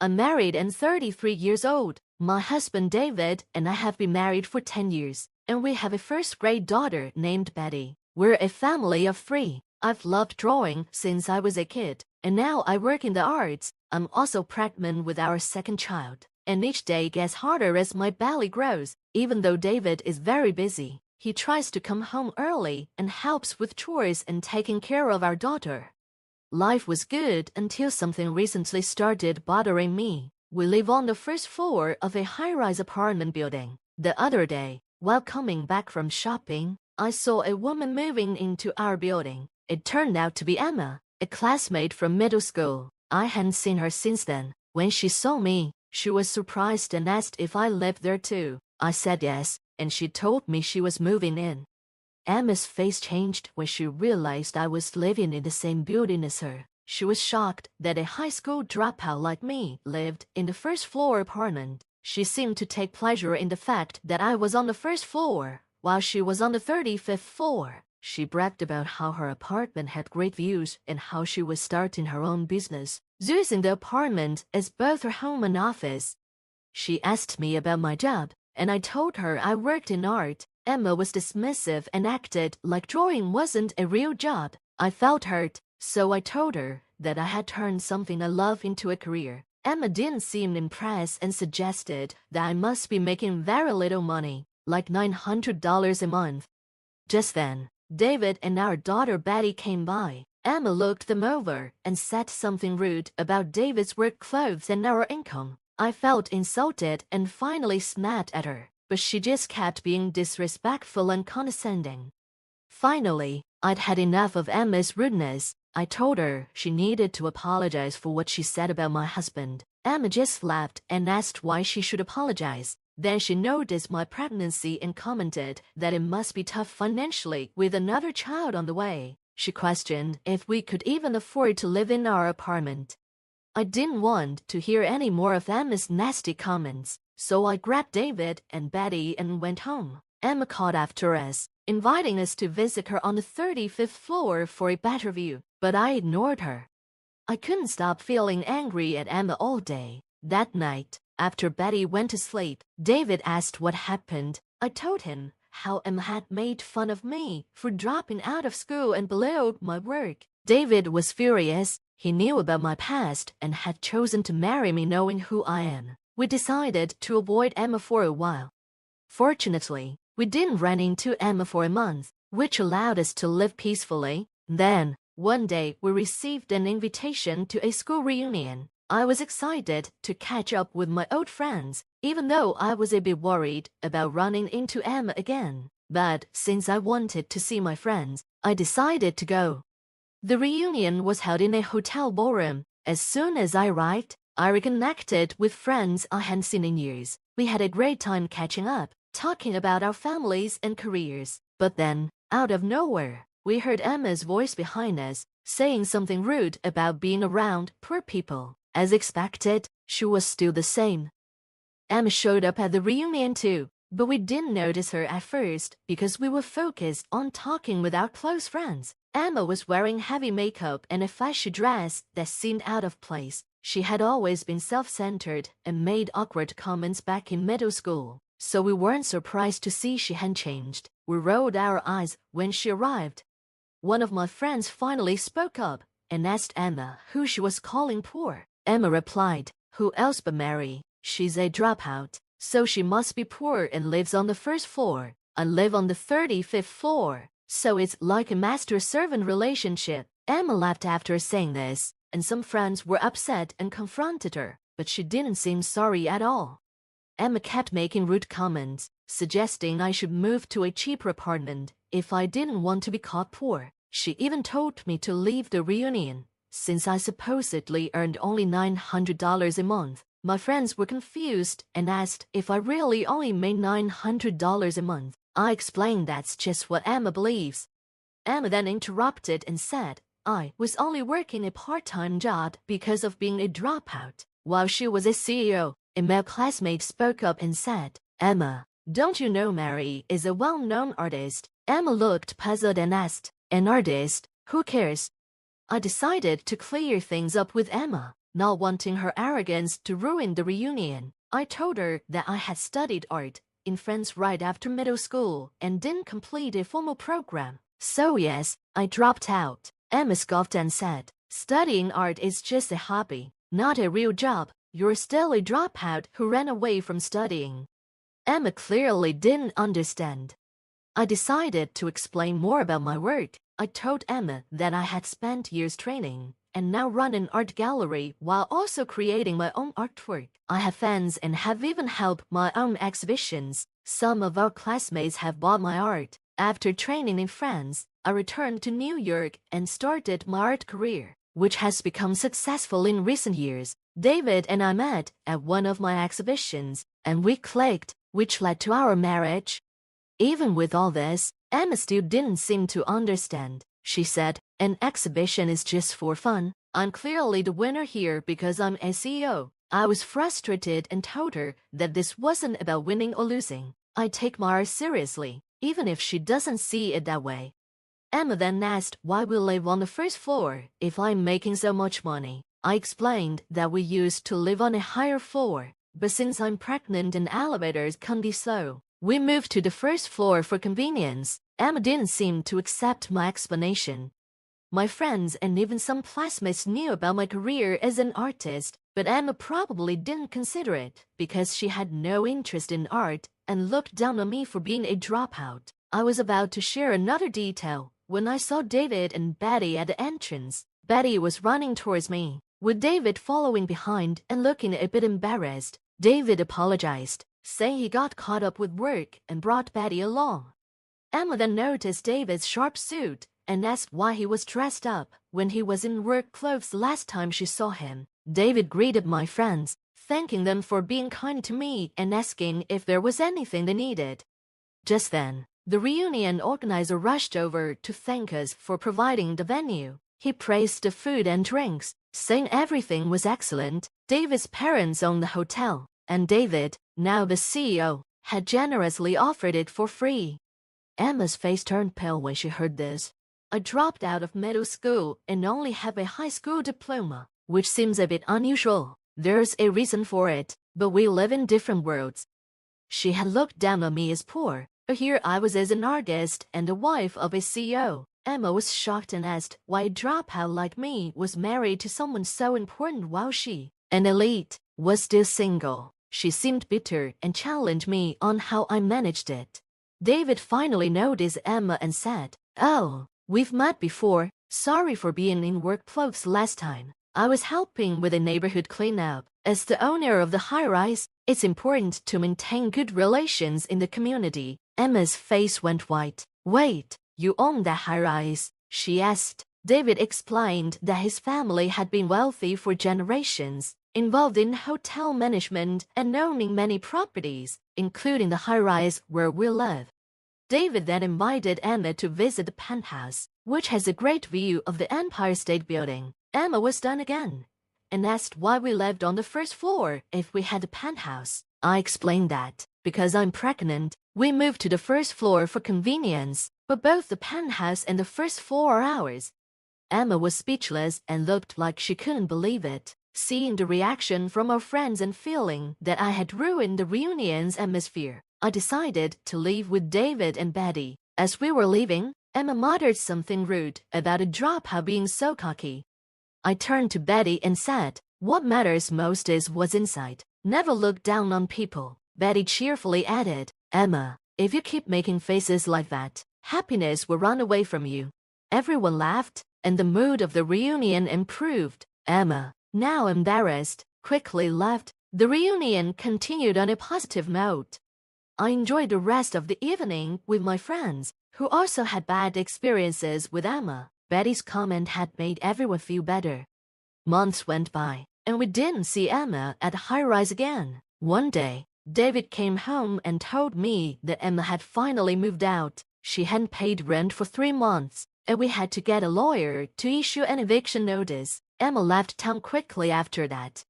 I'm married and 33 years old. My husband David and I have been married for 10 years, and we have a first-grade daughter named Betty. We're a family of 3. I've loved drawing since I was a kid, and now I work in the arts. I'm also pregnant with our second child, and each day gets harder as my belly grows. Even though David is very busy, he tries to come home early and helps with chores and taking care of our daughter. Life was good until something recently started bothering me. We live on the first floor of a high-rise apartment building. The other day, while coming back from shopping, I saw a woman moving into our building. It turned out to be Emma, a classmate from middle school. I hadn't seen her since then. When she saw me, she was surprised and asked if I lived there too. I said yes, and she told me she was moving in. Emma's face changed when she realized I was living in the same building as her. She was shocked that a high school dropout like me lived in the first-floor apartment. She seemed to take pleasure in the fact that I was on the first floor, while she was on the 35th floor. She bragged about how her apartment had great views and how she was starting her own business, using the apartment as both her home and office. She asked me about my job, and I told her I worked in art. Emma was dismissive and acted like drawing wasn't a real job. I felt hurt, so I told her that I had turned something I love into a career. Emma didn't seem impressed and suggested that I must be making very little money, like $900 a month. Just then, David and our daughter Betty came by. Emma looked them over and said something rude about David's work clothes and our income. I felt insulted and finally snapped at her, but she just kept being disrespectful and condescending. Finally, I'd had enough of Emma's rudeness. I told her she needed to apologize for what she said about my husband. Emma just laughed and asked why she should apologize. Then she noticed my pregnancy and commented that it must be tough financially with another child on the way. She questioned if we could even afford to live in our apartment. I didn't want to hear any more of Emma's nasty comments, so I grabbed David and Betty and went home. Emma called after us, inviting us to visit her on the 35th floor for a better view, but I ignored her. I couldn't stop feeling angry at Emma all day. That night, after Betty went to sleep, David asked what happened. I told him how Emma had made fun of me for dropping out of school and belittled my work. David was furious. He knew about my past and had chosen to marry me knowing who I am. We decided to avoid Emma for a while. Fortunately, we didn't run into Emma for a month, which allowed us to live peacefully. Then, one day we received an invitation to a school reunion. I was excited to catch up with my old friends, even though I was a bit worried about running into Emma again. But since I wanted to see my friends, I decided to go. The reunion was held in a hotel ballroom. As soon as I arrived, I reconnected with friends I hadn't seen in years. We had a great time catching up, talking about our families and careers. But then, out of nowhere, we heard Emma's voice behind us, saying something rude about being around poor people. As expected, she was still the same. Emma showed up at the reunion too, but we didn't notice her at first because we were focused on talking with our close friends. Emma was wearing heavy makeup and a flashy dress that seemed out of place. She had always been self-centered and made awkward comments back in middle school, so we weren't surprised to see she hadn't changed. We rolled our eyes when she arrived. One of my friends finally spoke up and asked Emma who she was calling poor. Emma replied, "Who else but Mary? She's a dropout, so she must be poor and lives on the first floor. I live on the 35th floor, so it's like a master-servant relationship." Emma laughed after saying this, and some friends were upset and confronted her, but she didn't seem sorry at all. Emma kept making rude comments, suggesting I should move to a cheaper apartment if I didn't want to be caught poor. She even told me to leave the reunion, since I supposedly earned only $900 a month. My friends were confused and asked if I really only made $900 a month. I explained that's just what Emma believes. Emma then interrupted and said I was only working a part-time job because of being a dropout. While she was a CEO, a male classmate spoke up and said, "Emma, don't you know Mary is a well-known artist?" Emma looked puzzled and asked, "An artist? Who cares?" I decided to clear things up with Emma. not wanting her arrogance to ruin the reunion. I told her that I had studied art in France right after middle school and didn't complete a formal program. So yes, I dropped out. Emma scoffed and said, "Studying art is just a hobby, not a real job. You're still a dropout who ran away from studying." Emma clearly didn't understand. I decided to explain more about my work. I told Emma that I had spent years training and now run an art gallery while also creating my own artwork. I have fans and have even held my own exhibitions. Some of our classmates have bought my art. After training in France, I returned to New York and started my art career, which has become successful in recent years. David and I met at one of my exhibitions, and we clicked, which led to our marriage. Even with all this, Emma still didn't seem to understand. She said, "An exhibition is just for fun. I'm clearly the winner here because I'm a CEO." I was frustrated and told her that this wasn't about winning or losing. I take my art seriously, even if she doesn't see it that way. Emma then asked why we live on the first floor if I'm making so much money. I explained that we used to live on a higher floor, but since I'm pregnant and elevators can't be slow, we moved to the first floor for convenience. Emma didn't seem to accept my explanation. My friends and even some classmates knew about my career as an artist, but Emma probably didn't consider it because she had no interest in art and looked down on me for being a dropout. I was about to share another detail when I saw David and Betty at the entrance. Betty was running towards me, with David following behind and looking a bit embarrassed. David apologized, saying he got caught up with work and brought Betty along. Emma then noticed David's sharp suit and asked why he was dressed up when he was in work clothes last time she saw him. David greeted my friends, thanking them for being kind to me and asking if there was anything they needed. Just then, the reunion organizer rushed over to thank us for providing the venue. He praised the food and drinks, saying everything was excellent. David's parents owned the hotel, and David, now the CEO, had generously offered it for free. Emma's face turned pale when she heard this. I dropped out of middle school and only have a high school diploma, which seems a bit unusual. There's a reason for it, but we live in different worlds. She had looked down on me as poor, but here I was as an artist and the wife of a CEO. Emma was shocked and asked why a dropout like me was married to someone so important while she, an elite, was still single. She seemed bitter and challenged me on how I managed it. David finally noticed Emma and said, "Oh, we've met before. Sorry for being in work clothes last time. I was helping with a neighborhood cleanup. As the owner of the high-rise, it's important to maintain good relations in the community." Emma's face went white. "Wait, you own that high-rise?" she asked. David explained that his family had been wealthy for generations, involved in hotel management and owning many properties, including the high-rise where we live. David then invited Emma to visit the penthouse, which has a great view of the Empire State Building. Emma was done again and asked why we lived on the first floor if we had a penthouse. I explained that, because I'm pregnant, we moved to the first floor for convenience, but both the penthouse and the first floor are ours. Emma was speechless and looked like she couldn't believe it. Seeing the reaction from our friends and feeling that I had ruined the reunion's atmosphere, I decided to leave with David and Betty. As we were leaving, Emma muttered something rude about a dropout being so cocky. I turned to Betty and said, "What matters most is what's inside. Never look down on people." Betty cheerfully added, "Emma, if you keep making faces like that, happiness will run away from you." Everyone laughed, and the mood of the reunion improved. Emma, now embarrassed, quickly left. The reunion continued on a positive note. I enjoyed the rest of the evening with my friends, who also had bad experiences with Emma. Betty's comment had made everyone feel better. Months went by, and we didn't see Emma at the high-rise again. One day, David came home and told me that Emma had finally moved out. She hadn't paid rent for 3 months, and we had to get a lawyer to issue an eviction notice. Emma left town quickly after that.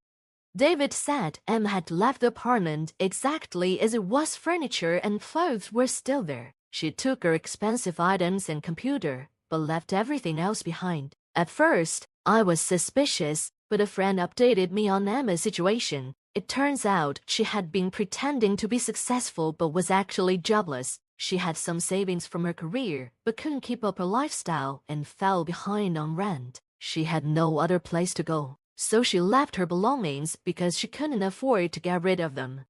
David said Emma had left the apartment exactly as it was. Furniture and clothes were still there. She took her expensive items and computer, but left everything else behind. At first, I was suspicious, but a friend updated me on Emma's situation. It turns out she had been pretending to be successful but was actually jobless. She had some savings from her career, but couldn't keep up her lifestyle and fell behind on rent. She had no other place to go, so she left her belongings because she couldn't afford to get rid of them.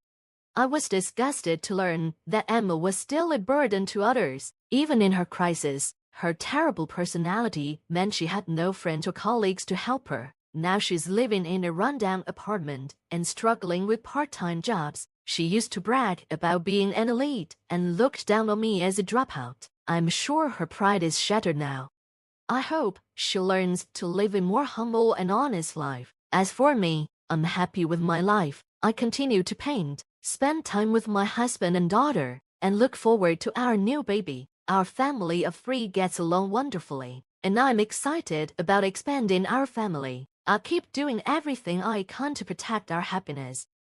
I was disgusted to learn that Emma was still a burden to others. Even in her crisis, her terrible personality meant she had no friends or colleagues to help her. Now she's living in a rundown apartment and struggling with part-time jobs. She used to brag about being an elite and looked down on me as a dropout. I'm sure her pride is shattered now. I hope she learns to live a more humble and honest life. As for me, I'm happy with my life. I continue to paint, spend time with my husband and daughter, and look forward to our new baby. Our family of 3 gets along wonderfully, and I'm excited about expanding our family. I'll keep doing everything I can to protect our happiness.